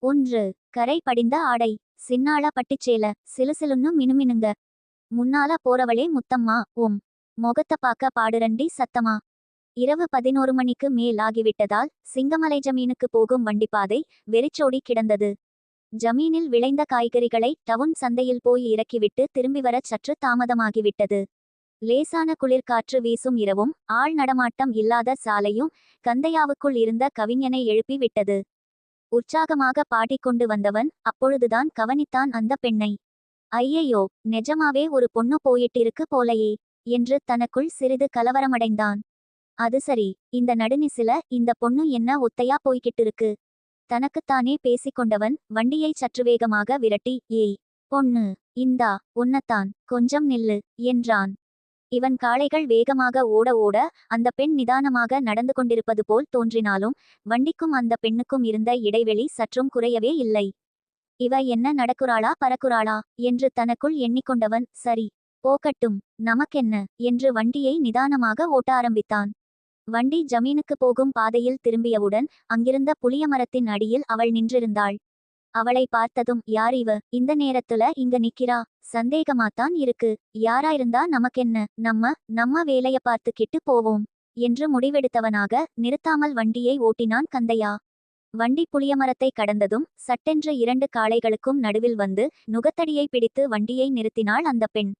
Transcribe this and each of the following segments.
ஒன்று. கரை படிந்த ஆடை. சின்னாள பட்டுச்சேல சிலுசிலுன்னு மினுமினுங்க. முன்னால போறவளே முத்தம்மா ஓம். மொகத்த பாக்க பாடுரண்டி சத்தமா. இரவு 11 மணிக்கு மேல் ஆகிவிட்டதால் சிங்கமலை ஜமீனுக்கு போகும் வண்டிப்பாதை வெறிச்சோடி கிடந்தது. ஜமீனில் விளைந்த காய்கறிகளை டவுன் சந்தையில் போய் இறக்கிவிட்டு திரும்பி வர சற்று தாமதமாகிவிட்டது. லேசான குளிர்காற்று வீசும் இரவும் ஆள் நடமாட்டம் இல்லாத சாலையும் கந்தையாவுக்குள் இருந்த கவிஞனை எழுப்பி விட்டது. உற்சாகமாக பாடிக்கொண்டு வந்தவன் அப்பொழுதுதான் கவனித்தான் அந்த பெண்ணை. ஐயையோ, நெஜமாவே ஒரு பொண்ணு போயிட்டிருக்கு போலையே என்று தனக்குள் சிறிது கலவரமடைந்தான். அது சரி, இந்த நடுநிசில இந்த பொண்ணு என்ன ஒத்தையா போய்கிட்டிருக்கு? தனக்குத்தானே பேசிக்கொண்டவன் வண்டியை சற்று வேகமாக விரட்டி, ஏய் பொண்ணு, இந்தா உன்னத்தான், கொஞ்சம் நில்லு என்றான். இவன் காளைகள் வேகமாக ஓட ஓட அந்த பெண் நிதானமாக நடந்து கொண்டிருப்பது போல் தோன்றினாலும் வண்டிக்கும் அந்த பெண்ணுக்கும் இருந்த இடைவெளி சற்றும் குறையவே இல்லை. இவ என்ன நடக்குறாளா பறக்குறாளா என்று தனக்குள் எண்ணிக்கொண்டவன், சரி போகட்டும், நமக்கென்ன என்று வண்டியை நிதானமாக ஓட்ட ஆரம்பித்தான். வண்டி ஜமீனுக்கு போகும் பாதையில் திரும்பியவுடன் அங்கிருந்த புளியமரத்தின் அடியில் அவள் நின்றிருந்தாள். அவளை பார்த்ததும், யார் இவ இந்த நேரத்துல இங்க நிக்கிறா? சந்தேகமாத்தான் இருக்கு. யாராயிருந்தா நமக்கென்ன, நம்ம வேலைய பார்த்துக்கிட்டு போவோம் என்று முடிவெடுத்தவனாக நிறுத்தாமல் வண்டியை ஓட்டினான் கந்தையா. வண்டி புளியமரத்தை கடந்ததும் சட்டென்று 2 காளைகளுக்கும் நடுவில் வந்து நுகத்தடியை பிடித்து வண்டியை நிறுத்தினாள் அந்த பெண்.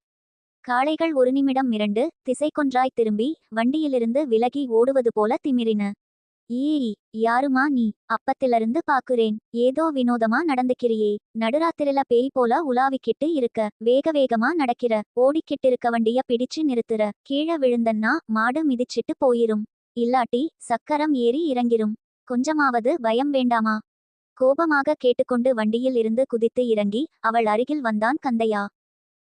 காளைகள் ஒரு நிமிடம் மிரண்டு திசைக்கொன்றாய் திரும்பி வண்டியிலிருந்து விலகி ஓடுவது போல திமிரின. ஈ, யாருமா நீ? அப்பத்திலிருந்து பாக்குறேன், ஏதோ வினோதமா நடந்துக்கிறியே. நடுராத்திரில பேய் போல உலாவிக்கிட்டு இருக்க, வேக வேகமா நடக்கிற, ஓடிக்கிட்டிருக்க வண்டிய பிடிச்சு நிறுத்துற. கீழே விழுந்தன்னா மாடு மிதிச்சிட்டு போயிரும், இல்லாட்டி சக்கரம் ஏறி இறங்கிரும். கொஞ்சமாவது பயம் வேண்டாமா? கோபமாக கேட்டுக்கொண்டு வண்டியில் இருந்து குதித்து இறங்கி அவள் அருகில் வந்தான் கந்தையா.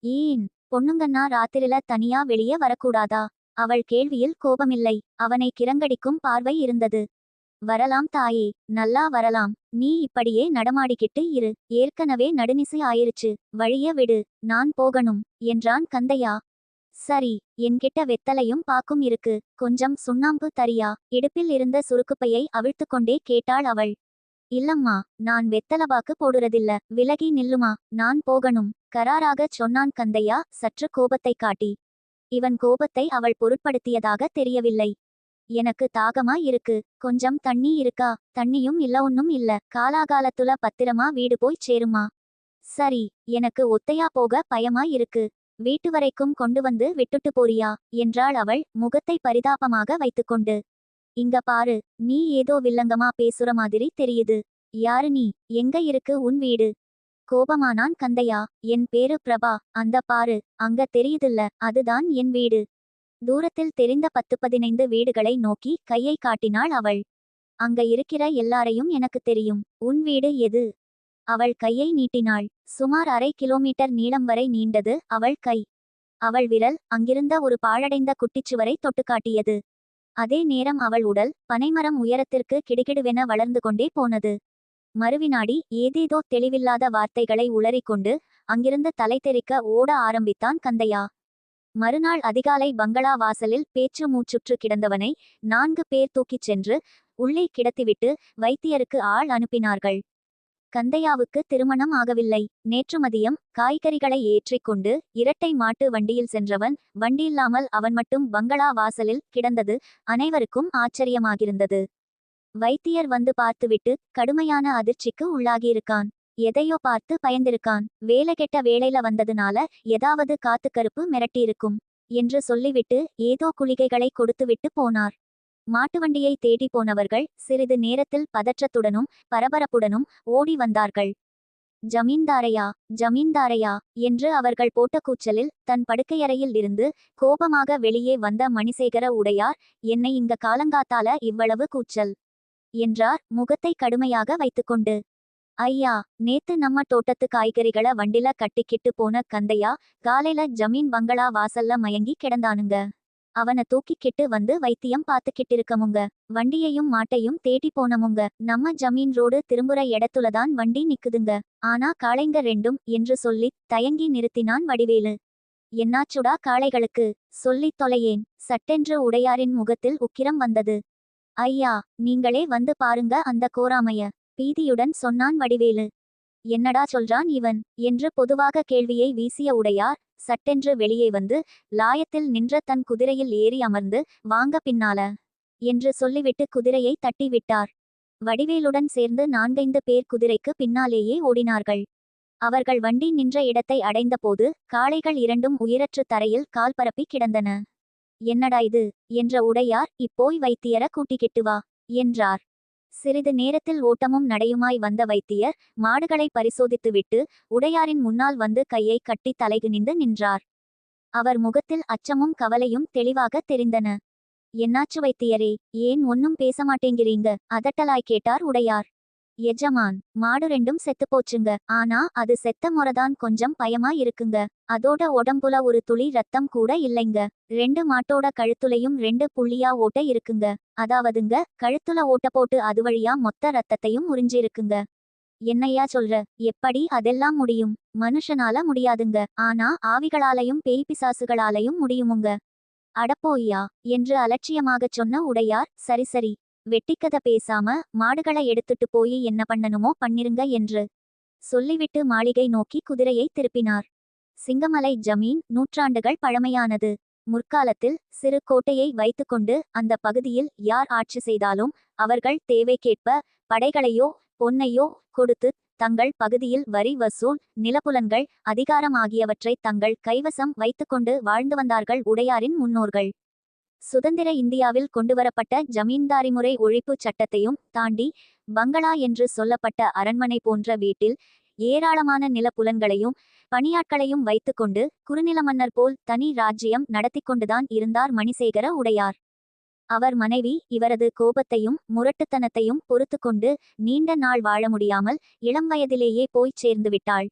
ஏன் பொண்ணுங்கன்னா ராத்திரில தனியா வெளியே வரக்கூடாதா? அவள் கேள்வியில் கோபமில்லை, அவனை கிறங்கடிக்கும் பார்வை இருந்தது. வரலாம் தாயே, நல்லா வரலாம். நீ இப்படியே நடமாடிக்கிட்டு இரு, ஏற்கனவே நடுநிசி ஆயிருச்சு, வழிய விடு, நான் போகணும் என்றான் கந்தையா. சரி, என்கிட்ட வெத்தலையும் பாக்கும் இருக்கு, கொஞ்சம் சுண்ணாம்பு தரியா? இடுப்பில் இருந்த சுருக்குப்பையை அவிழ்த்து கொண்டே கேட்டாள் அவள். இல்லம்மா, நான் வெத்தலபாக்கு போடுறதில்ல, விலகி நில்லுமா, நான் போகணும் கராராகச் சொன்னான் கந்தையா சற்று கோபத்தை காட்டி. இவன் கோபத்தை அவள் பொருட்படுத்தியதாக தெரியவில்லை. எனக்கு தாகமா இருக்கு, கொஞ்சம் தண்ணி இருக்கா? தண்ணியும் இல்ல ஒன்னும் இல்ல, காலாகாலத்துல பத்திரமா வீடு போய் சேருமா? சரி, எனக்கு ஒத்தையா போக பயமா இருக்கு, வீட்டு வரைக்கும் கொண்டு வந்து விட்டுட்டு போறியா என்றாள் அவள் முகத்தை பரிதாபமாக வைத்துக்கொண்டு. இங்க பாரு, நீ ஏதோ வில்லங்கமா பேசுற மாதிரி தெரியுது. யாரு நீ? எங்க இருக்கு உன் வீடு? கோபமானான் கந்தையா. என் பேரு பிரபா, அந்த பாரு அங்க தெரியுதில்ல, அதுதான் என் வீடு. தூரத்தில் தெரிந்த 10-15 வீடுகளை நோக்கி கையை காட்டினாள் அவள். அங்க இருக்கிற எல்லாரையும் எனக்கு தெரியும், உன் வீடு எது? அவள் கையை நீட்டினாள். சுமார் அரை கிலோமீட்டர் நீளம் வரை நீண்டது அவள் கை. அவள் விரல் அங்கிருந்த ஒரு பாழடைந்த குட்டிச்சுவரை தொட்டுக்காட்டியது. அதே நேரம் அவள் உடல் பனைமரம் உயரத்திற்கு கிடுகிடுவென வளர்ந்து கொண்டே போனது. மறுவினாடி ஏதேதோ தெளிவில்லாத வார்த்தைகளை உளறிக்கொண்டு அங்கிருந்து தலை தெறிக்க ஓட ஆரம்பித்தான் கந்தையா. மறுநாள் அதிகாலை பங்களா வாசலில் பேச்சு மூச்சுற்று கிடந்தவனை 4 பேர் தூக்கிச் சென்று உள்ளே கிடத்திவிட்டு வைத்தியருக்கு ஆள் அனுப்பினார்கள். கந்தையாவுக்கு திருமணம் ஆகவில்லை. நேற்று மதியம் காய்கறிகளை ஏற்றிக்கொண்டு இரட்டை மாட்டு வண்டியில் சென்றவன் வண்டியில்லாமல் அவன் மட்டும் பங்களா வாசலில் கிடந்தது அனைவருக்கும் ஆச்சரியமாகிருந்தது. வைத்தியர் வந்து பார்த்துவிட்டு கடுமையான அதிர்ச்சிக்கு உள்ளாகியிருக்கான். எதையோ பார்த்து பயந்திருக்கான். வேலை கெட்ட வேளையில வந்ததுனால ஏதாவது காத்து கருப்பு மிரட்டியிருக்கும் என்று சொல்லிவிட்டு ஏதோ குளிகைகளை கொடுத்துவிட்டு போனார். மாட்டுவண்டியை தேடி போனவர்கள் சிறிது நேரத்தில் பதற்றத்துடனும் பரபரப்புடனும் ஓடி வந்தார்கள். ஜமீன்தாரையா, ஜமீன்தாரையா என்று அவர்கள் போட்ட கூச்சலில் தன் படுக்கையறையில் இருந்து கோபமாக வெளியே வந்த மணிசேகர உடையார், என்னை இங்க காலங்காத்தால இவ்வளவு கூச்சல் என்றார் முகத்தை கடுமையாக வைத்துக்கொண்டு. ஐயா, நேத்து நம்ம தோட்டத்து காய்கறிகளை வண்டில கட்டிக்கிட்டு போன கந்தையா காலையில ஜமீன் பங்களா வாசல்ல மயங்கி கிடந்தானுங்க. அவனை தூக்கிக்கிட்டு வந்து வைத்தியம் பார்த்துக்கிட்டிருக்கமுங்க. வண்டியையும் மாட்டையும் தேடி போனமுங்க. நம்ம ஜமீன் ரோடு திரும்புற இடத்துலதான் வண்டி நிக்குதுங்க. ஆனா காளைங்க ரெண்டும் என்று சொல்லி தயங்கி நிறுத்தினான் வடிவேலு. என்னாச்சுடா காளைகளுக்கு? சொல்லித் தொலையேன். சட்டென்று உடையாரின் முகத்தில் உக்கிரம் வந்தது. ஐயா, நீங்களே வந்து பாருங்க அந்த கோராமைய. பீதியுடன் சொன்னான் வடிவேலு. என்னடா சொல்றான் இவன் என்று பொதுவாக கேள்வியை வீசிய உடையார் சட்டென்று வெளியே வந்து லாயத்தில் நின்ற தன் குதிரையில் ஏறி அமர்ந்து வாங்க பின்னால என்று சொல்லிவிட்டு குதிரையை தட்டி விட்டார். வடிவேலுடன் சேர்ந்து 4-5 பேர் குதிரைக்கு பின்னாலேயே ஓடினார்கள். அவர்கள் வண்டி நின்ற இடத்தை அடைந்தபோது காளைகள் இரண்டும் உயிரற்று தரையில் கால் பரப்பி கிடந்தன. என்னடா இது என்ற உடையார், இப்போய் வைத்தியர கூட்டிக்கிட்டு வா என்றார். சிறிது நேரத்தில் ஓட்டமும் நடையுமாய் வந்த வைத்தியர் மாடுகளை பரிசோதித்துவிட்டு உடையாரின் முன்னால் வந்து கையை கட்டி தலைகுனிந்து நின்றார். அவர் முகத்தில் அச்சமும் கவலையும் தெளிவாக தெரிந்தன. என்னாச்சு வைத்தியரே, ஏன் ஒன்னும் பேசமாட்டேங்கிறீங்க அதட்டலாய் கேட்டார் உடையார். எஜமான், மாடு ரெண்டும் செத்து போச்சுங்க. ஆனா அது செத்த முறதான் கொஞ்சம் பயமா இருக்குங்க. அதோட உடம்புல ஒரு துளி ரத்தம் கூட இல்லைங்க. 2 மாட்டோட கழுத்துலையும் 2 புள்ளியா ஓட்ட இருக்குங்க. அதாவதுங்க, கழுத்துல ஓட்ட போட்டு அது வழியா மொத்த ரத்தத்தையும் உறிஞ்சிருக்குங்க. என்னையா சொல்ற? எப்படி அதெல்லாம் முடியும்? மனுஷனால முடியாதுங்க. ஆனா ஆவிகளாலையும் பேய் பிசாசுகளாலையும் முடியுமுங்க. அடப்போய்யா என்று அலட்சியமாகச் சொன்ன உடையார், சரி சரி, வெட்டிக்கதை பேசாம மாடுகளை எடுத்துட்டு போய் என்ன பண்ணணுமோ பண்ணிருங்க என்று சொல்லிவிட்டு மாளிகை நோக்கி குதிரையை திருப்பினார். சிங்கமலை ஜமீன் நூற்றாண்டுகள் பழமையானது. முற்காலத்தில் சிறு கோட்டையை வைத்துக்கொண்டு அந்த பகுதியில் யார் ஆட்சி செய்தாலும் அவர்கள் தேவைக்கேற்ப படைகளையோ பொன்னையோ கொடுத்து தங்கள் பகுதியில் வரி வசூல், நிலப்புலன்கள், அதிகாரம் ஆகியவற்றை தங்கள் கைவசம் வைத்துக்கொண்டு வாழ்ந்து வந்தார்கள் உடையாரின் முன்னோர்கள். சுதந்திர இந்தியாவில் கொண்டுவரப்பட்ட ஜமீன்தாரி முறை ஒழிப்பு சட்டத்தையும் தாண்டி பங்களா என்று சொல்லப்பட்ட அரண்மனை போன்ற வீட்டில் ஏராளமான நிலப்புலன்களையும் பணியாட்களையும் வைத்துக்கொண்டு குறுநில மன்னர் போல் தனி ராஜ்யம் நடத்தி கொண்டுதான் இருந்தார் மணிசேகர உடையார். அவர் மனைவி இவரது கோபத்தையும் முரட்டுத்தனத்தையும் பொறுத்து கொண்டு நீண்ட நாள் வாழ முடியாமல் இளம் வயதிலேயே போய்ச் சேர்ந்துவிட்டாள்.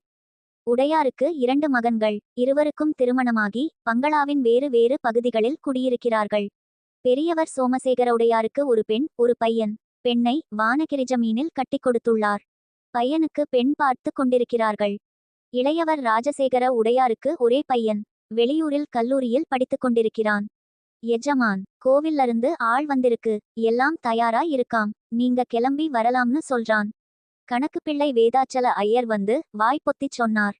உடையாருக்கு 2 மகன்கள். இருவருக்கும் திருமணமாகி பங்களாவின் வேறு வேறு பகுதிகளில் குடியிருக்கிறார்கள். பெரியவர் சோமசேகர உடையாருக்கு ஒரு பெண், ஒரு பையன். பெண்ணை வானகிரி ஜமீனில் கட்டிக் கொடுத்துள்ளார். பையனுக்கு பெண் பார்த்து கொண்டிருக்கிறார்கள். இளையவர் ராஜசேகர உடையாருக்கு ஒரே பையன். வெளியூரில் கல்லூரியில் படித்துக் கொண்டிருக்கிறான். எஜமான், கோவில்லருந்து ஆள் வந்திருக்கு. எல்லாம் தயாரா இருக்காம். நீங்க கிளம்பி வரலாம்னு சொல்றான். கணக்கு பிள்ளை வேதாச்சல ஐயர் வந்து வாய் பொத்திச் சொன்னார்.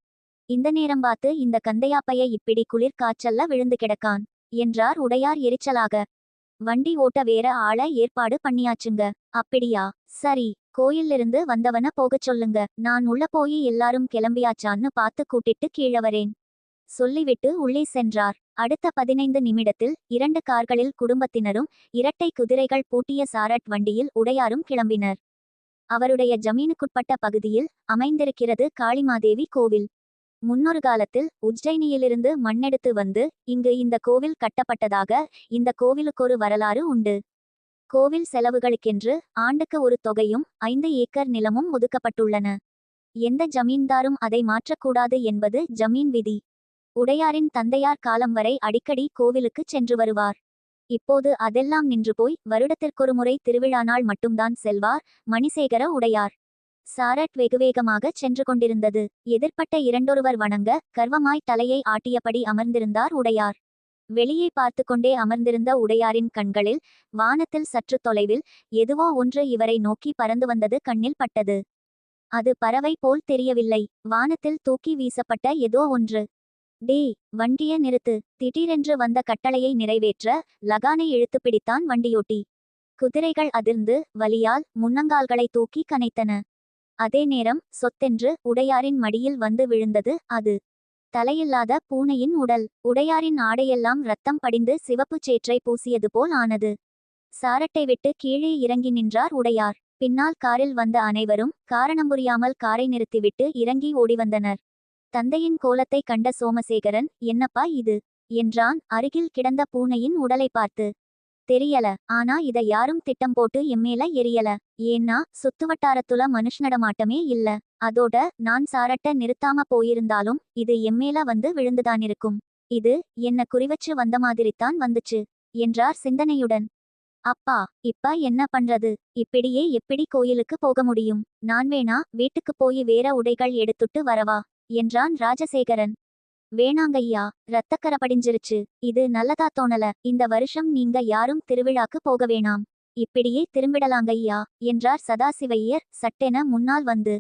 இந்த நேரம் பார்த்து இந்த கந்தையாப்பைய இப்படி குளிர் காய்ச்சல்ல விழுந்து கிடக்கான் என்றார் உடையார் எரிச்சலாக. வண்டி ஓட்ட வேற ஆள ஏற்பாடு பண்ணியாச்சுங்க. அப்படியா? சரி, கோயிலிருந்து வந்தவன போகச் சொல்லுங்க. நான் உள்ள போய் எல்லாரும் கிளம்பியாச்சான்னு பார்த்து கூட்டிட்டு கீழே வரேன் சொல்லிவிட்டு உள்ளே சென்றார். அடுத்த 15 நிமிடத்தில் 2 கார்களில் குடும்பத்தினரும் 2 குதிரைகள் பூட்டிய சாரட் வண்டியில் உடையாரும் கிளம்பினர். அவருடைய ஜமீனுக்குட்பட்ட பகுதியில் அமைந்திருக்கிறது காளிமாதேவி கோவில். முன்னொரு காலத்தில் உஜ்ஜயினியிலிருந்து மண்ணெடுத்து வந்து இங்கு இந்த கோவில் கட்டப்பட்டதாக இந்த கோவிலுக்கொரு வரலாறு உண்டு. கோவில் செலவுகளுக்கென்று ஆண்டுக்கு ஒரு தொகையும் 5 ஏக்கர் நிலமும் ஒதுக்கப்பட்டுள்ளன. எந்த ஜமீன்தாரும் அதை மாற்றக்கூடாது என்பது ஜமீன் விதி. உடையாரின் தந்தையார் காலம் வரை அடிக்கடி கோவிலுக்கு சென்று வருவார். இப்போது அதெல்லாம் நின்று போய் வருடத்திற்கொரு முறை திருவிழா நாள் மட்டும்தான் செல்வார் மணிசேகர உடையார். சாரட் வெகுவேகமாக சென்று கொண்டிருந்தது. எதிர்ப்பட்ட இரண்டொருவர் வணங்க கர்வமாய் தலையை ஆட்டியபடி அமர்ந்திருந்தார் உடையார். வெளியே பார்த்து கொண்டே அமர்ந்திருந்த உடையாரின் கண்களில் வானத்தில் சற்று தொலைவில் எதுவோ ஒன்று இவரை நோக்கி பறந்து வந்தது கண்ணில் பட்டது. அது பறவை போல் தெரியவில்லை, வானத்தில் தூக்கி வீசப்பட்ட ஏதோ ஒன்று. டே, வண்டிய நிறுத்து! திடீரென்று வந்த கட்டளையை நிறைவேற்ற லகானை இழுத்து பிடித்தான் வண்டியோட்டி. குதிரைகள் அதிர்ந்து வலியால் முன்னங்கால்களை தூக்கி கனைத்தன. அதே நேரம் சொத்தென்று உடையாரின் மடியில் வந்து விழுந்தது அது. தலையில்லாத பூனையின் உடல். உடையாரின் ஆடையெல்லாம் ரத்தம் படிந்து சிவப்பு சேற்றை பூசியது போல் ஆனது. சாரட்டை விட்டு கீழே இறங்கி நின்றார் உடையார். பின்னால் காரில் வந்த அனைவரும் காரணம் புரியாமல் காரை நிறுத்திவிட்டு இறங்கி ஓடிவந்தனர். தந்தையின் கோலத்தை கண்ட சோமசேகரன், என்னப்பா இது என்றான் அருகில் கிடந்த பூனையின் உடலை பார்த்து. தெரியல, ஆனா இத யாரும் திட்டம் போட்டு எம்மேல எரியல. ஏன்னா சுத்துவட்டாரத்துல மனுஷனடமாட்டமே இல்ல. அதோட நான் சாரட்ட நிறுத்தாம போயிருந்தாலும் இது எம்மேல வந்து விழுந்துதானிருக்கும். இது என்ன குறிவச்சு வந்த மாதிரித்தான் வந்துச்சு என்றார் சிந்தனையுடன். அப்பா, இப்ப என்ன பண்றது? இப்படியே எப்படி கோயிலுக்கு போக முடியும்? நான் வேணா வீட்டுக்கு போய் வேற உடைகள் எடுத்துட்டு வரவா என்றான் ராஜசேகரன். வேணாங்கய்யா, ரத்தக்கர படிஞ்சிருச்சு. இது நல்லதா தோணல. இந்த வருஷம் நீங்க யாரும் திருவிழாக்கு போக வேணாம். இப்படியே திரும்பிடலாங்கய்யா என்றார் சதாசிவையர் சட்டென முன்னால் வந்து.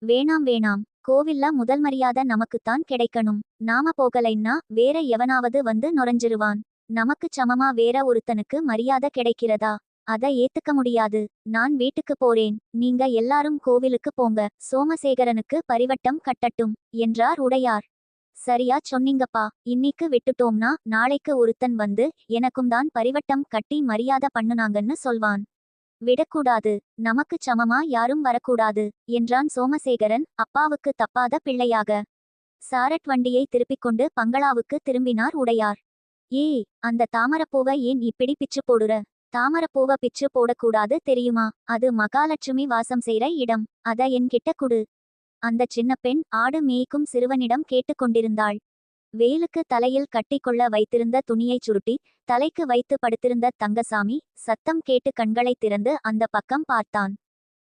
வேணாம் வேணாம், கோவில்ல முதல் மரியாதை நமக்குத்தான் கிடைக்கணும். நாம போகலைன்னா வேற எவனாவது வந்து நுழைஞ்சிருவான். நமக்குச் சமமா வேற ஒருத்தனுக்கு மரியாதை கிடைக்கிறதா? அத ஏத்துக்க முடியாது. நான் வீட்டுக்கு போறேன், நீங்க எல்லாரும் கோவிலுக்கு போங்க, சோமசேகரனுக்கு பரிவட்டம் கட்டட்டும் என்றார் உடையார். சரியா சொன்னீங்கப்பா, இன்னிக்கு விட்டுட்டோம்னா நாளைக்கு ஒருத்தன் வந்து எனக்கும் தான் பரிவட்டம் கட்டி மரியாதை பண்ணுனாங்கன்னு சொல்வான். விடக்கூடாது, நமக்குச் சமமா யாரும் வரக்கூடாது என்றான் சோமசேகரன் அப்பாவுக்கு தப்பாத பிள்ளையாக. சாரட் வண்டியை திருப்பிக் கொண்டு பங்களாவுக்கு திரும்பினார் உடையார். ஏய், அந்த தாமரப்பூவை ஏன் இப்படி பிச்சு போடுற? தாமரப்பூவ பிச்சு போடக்கூடாது தெரியுமா? அது மகாலட்சுமி வாசம் செய்ற இடம். அத என்கிட்ட குடு. அந்த சின்ன பெண் ஆடு மேய்க்கும் சிறுவனிடம் கேட்டுக்கொண்டிருந்தாள். வேலுக்கு தலையில் கட்டிக்கொள்ள வைத்திருந்த துணியைச் சுருட்டி தலைக்கு வைத்து படுத்திருந்த தங்கசாமி சத்தம் கேட்டு கண்களைத் திறந்து அந்த பக்கம் பார்த்தான்.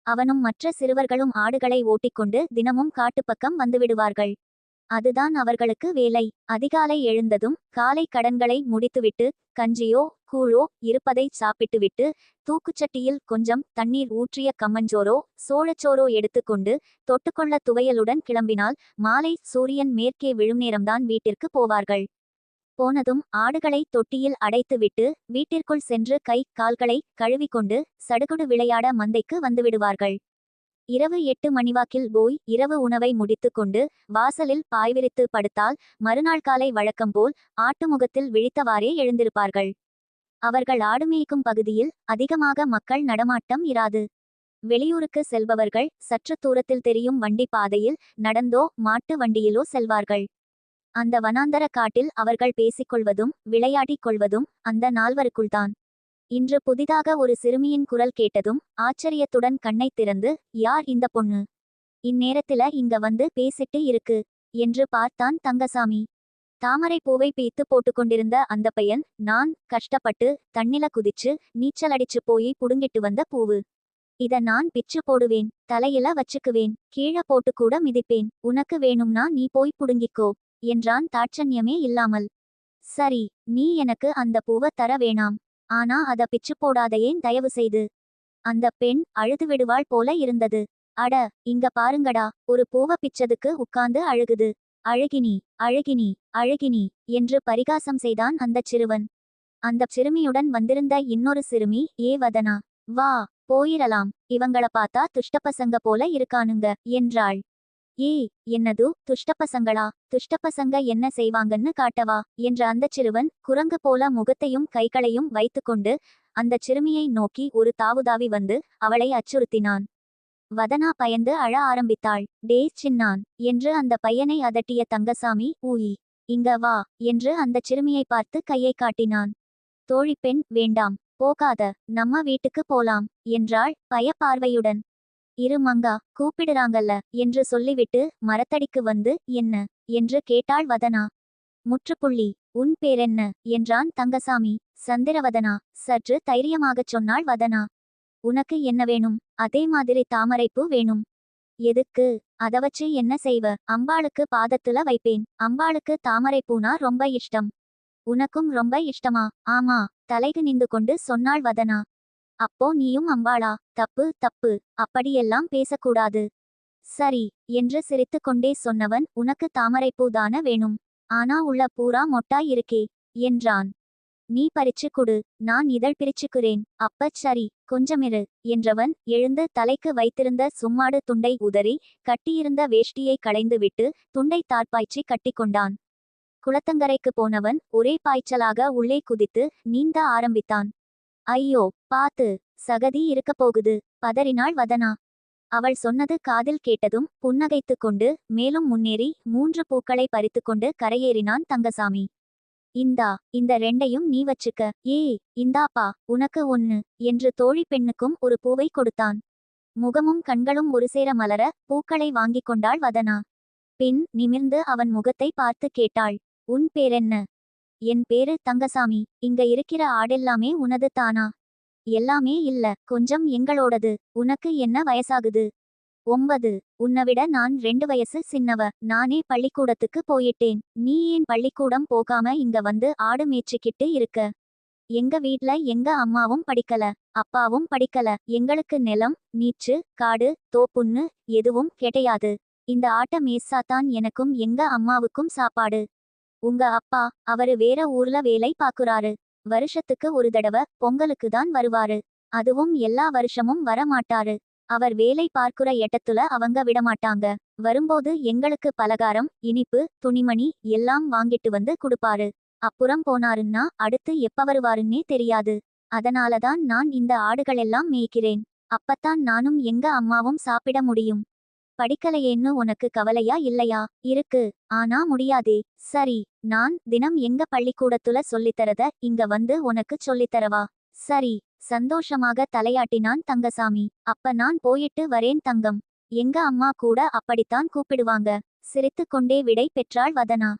அவனும் மற்ற சிறுவர்களும் ஆடுகளை ஓட்டிக்கொண்டு தினமும் காட்டுப்பக்கம் வந்துவிடுவார்கள். அதுதான் அவர்களுக்கு வேலை. அதிகாலை எழுந்ததும் காலை கடன்களை முடித்துவிட்டு கஞ்சியோ கூழோ இருப்பதை சாப்பிட்டுவிட்டு தூக்குச்சட்டியில் கொஞ்சம் தண்ணீர் ஊற்றிய கம்மஞ்சோரோ சோழச்சோரோ எடுத்துக்கொண்டு தொட்டுக்கொள்ள துவையலுடன் கிளம்பினால் மாலை சூரியன் மேற்கே விழும் நேரம்தான் வீட்டிற்கு போவார்கள். போனதும் ஆடுகளை தொட்டியில் அடைத்துவிட்டு வீட்டிற்குள் சென்று கை கால்களை கழுவிக்கொண்டு சடுகுடு விளையாட மந்தைக்கு வந்துவிடுவார்கள். இரவு 8 மணிவாக்கில் போய் இரவு உணவை முடித்துக்கொண்டு வாசலில் பாய்விரித்து படுத்தால் மறுநாள் காலை வழக்கம்போல் ஆட்டுமுகத்தில் விழித்தவாறே எழுந்திருப்பார்கள். அவர்கள் ஆடுமேய்க்கும் பகுதியில் அதிகமாக மக்கள் நடமாட்டம் இராது. வெளியூருக்கு செல்பவர்கள் சற்று தூரத்தில் தெரியும் வண்டி பாதையில் நடந்தோ மாட்டு வண்டியிலோ செல்வார்கள். அந்த வனாந்தர காட்டில் அவர்கள் பேசிக்கொள்வதும் விளையாடிக் கொள்வதும் அந்த நால்வருக்குள்தான். இன்று புதிதாக ஒரு சிறுமியின் குரல் கேட்டதும் ஆச்சரியத்துடன் கண்ணைத் திறந்து, யார் இந்த பொண்ணு? இந்நேரத்தில இங்க வந்து பேசிட்டு இருக்கு என்று பார்த்தான் தங்கசாமி. தாமரை பூவை பீத்து போட்டுக்கொண்டிருந்த அந்த பையன், நான் கஷ்டப்பட்டு தண்ணில குதிச்சு நீச்சலடிச்சு போய் புடுங்கிட்டு வந்த பூவு. இத நான் பிச்சு போடுவேன், தலையில வச்சுக்குவேன், கீழ போட்டு கூட மிதிப்பேன். உனக்கு வேணும்னா நீ போய் புடுங்கிக்கோ என்றான் தாட்சண்யமே இல்லாமல். சரி, நீ எனக்கு அந்த பூவ தர வேணாம். ஆனா அத பிச்சு போடாதையேன் தயவு செய்து. அந்த பெண் அழுது விடுவாள் போல இருந்தது. அட, இங்க பாருங்கடா, ஒரு பூவ பிச்சதுக்கு உட்கார்ந்து அழுகுது. அழுகினி அழுகினி அழுகினி என்று பரிகாசம் செய்தான் அந்தச் சிறுவன். அந்தச் சிறுமியுடன் வந்திருந்த இன்னொரு சிறுமி, ஏ வதனா, வா போயிரலாம், இவங்கள பார்த்தா துஷ்டப்பசங்க போல இருக்கானுங்க என்றாள். ஏய், என்னது துஷ்டப்பசங்களா? துஷ்டப்பசங்க என்ன செய்வாங்கன்னு காட்டவா என்ற அந்தச் சிறுவன் குரங்கு போல முகத்தையும் கைகளையும் வைத்துக்கொண்டு அந்தச் சிறுமியை நோக்கி ஒரு தாவுதாவி வந்து அவளை அச்சுறுத்தினான். வதனா பயந்து அழ ஆரம்பித்தாள். டே சின்னான் என்று அந்த பையனை அதட்டிய தங்கசாமி, ஊயி இங்க வா என்று அந்தச் சிறுமியை பார்த்து கையை காட்டினான். தோழிப்பெண், வேண்டாம், போகாத, நம்ம வீட்டுக்கு போலாம் என்றாள் பயப்பார்வையுடன். இரு மங்கா, கூப்பிடுறாங்கல்ல என்று சொல்லிவிட்டு மரத்தடிக்கு வந்து, என்ன என்று கேட்டாள் வதனா. முற்றுப்புள்ளி. உன் பேரென்ன என்றான் தங்கசாமி. சந்திரவதனா, சற்று தைரியமாகச் சொன்னாள் வதனா. உனக்கு என்ன வேணும்? அதே மாதிரி தாமரைப்பூ வேணும். எதுக்கு? அத வச்சு என்ன செய்வ? அம்பாளுக்கு பாதத்துல வைப்பேன். அம்பாளுக்கு தாமரைப்பூனா ரொம்ப இஷ்டம். உனக்கும் ரொம்ப இஷ்டமா? ஆமா, தலைகு நின்று கொண்டு சொன்னாள் வதனா. அப்போ நீயும் அம்பாளா? தப்பு தப்பு, அப்படியெல்லாம் பேசக்கூடாது. சரி என்று சிரித்து கொண்டே சொன்னவன், உனக்கு தாமரைப்பூ தான வேணும். ஆனா உள்ள பூரா மொட்டாய் இருக்கே என்றான். நீ பறிச்சு குடு, நான் இதழ் பிரிச்சுக்குறேன். அப்பச் சரி, கொஞ்சமிரு என்றவன் எழுந்து தலைக்கு வைத்திருந்த சும்மாடு துண்டை உதறி கட்டியிருந்த வேஷ்டியை களைந்துவிட்டு துண்டை தார்பாய்ச்சி கட்டிக்கொண்டான். குளத்தங்கரைக்கு போனவன் ஒரே பாய்ச்சலாக உள்ளே குதித்து நீந்த ஆரம்பித்தான். ஐயோ பாத்து, சகதி இருக்கப் போகுது பதறினாள் வதனா. அவள் சொன்னது காதில் கேட்டதும் புன்னகைத்து கொண்டு மேலும் முன்னேறி 3 பூக்களை பறித்துக்கொண்டு கரையேறினான் தங்கசாமி. இந்த 2ஐயும் நீ வச்சுக்க. இந்தாப்பா உனக்கு 1 என்று தோழி பெண்ணுக்கும் ஒரு பூவை கொடுத்தான். முகமும் கண்களும் ஒருசேர மலர பூக்களை வாங்கிக் கொண்டாள் வதனா. பின் நிமிர்ந்து அவன் முகத்தை பார்த்து கேட்டாள், உன் பேரென்ன? என் பேரு தங்கசாமி. இங்க இருக்கிற ஆடெல்லாமே உனது தானா? எல்லாமே இல்ல, கொஞ்சம் எங்களோடது. உனக்கு என்ன வயசாகுது? 9. உன்னை நான் 2 வயசு சின்னவ. நானே பள்ளிக்கூடத்துக்கு போயிட்டேன். நீ ஏன் பள்ளிக்கூடம் போகாம இங்க வந்து ஆடு மேய்ச்சிக்கிட்டு இருக்க? எங்க வீட்ல எங்க அம்மாவும் படிக்கல, அப்பாவும் படிக்கல. எங்களுக்கு நிலம், நீச்சு, காடு, தோப்புன்னு எதுவும் கிடையாது. இந்த ஆட்ட மேய்ச்சாதான் எனக்கும் எங்க அம்மாவுக்கும் சாப்பாடு. உங்க அப்பா, அவரு வேற ஊர்ல வேலை பாக்குறாரு. வருஷத்துக்கு ஒரு தடவ பொங்கலுக்கு தான் வருவாரு. அதுவும் எல்லா வருஷமும் வர மாட்டாரு. அவர் வேலை பார்க்குற இடத்துல அவங்க விடமாட்டாங்க. வரும்போது எங்களுக்கு பலகாரம், இனிப்பு, துணிமணி எல்லாம் வாங்கிட்டு வந்து குடுப்பாரு. அப்புறம் போனாருன்னா அடுத்து எப்ப வருவாருன்னே தெரியாது. அதனாலதான் நான் இந்த ஆடுகளெல்லாம் மேய்க்கிறேன். அப்பத்தான் நானும் எங்க அம்மாவும் சாப்பிட முடியும். படிக்கலையேன்னு உனக்கு கவலையா இல்லையா? இருக்கு. ஆனா முடியாதே. சரி, நான் தினம் எங்க பள்ளிக்கூடத்துல சொல்லித்தரத இங்க வந்து உனக்கு சொல்லித்தரவா? சரி. சந்தோஷமாக தலையாட்டினான் தங்கசாமி. அப்ப நான் போயிட்டு வரேன் தங்கம். எங்க அம்மா கூட அப்படித்தான் கூப்பிடுவாங்க. சிரித்துக்கொண்டே விடை பெற்றாள் வதனா.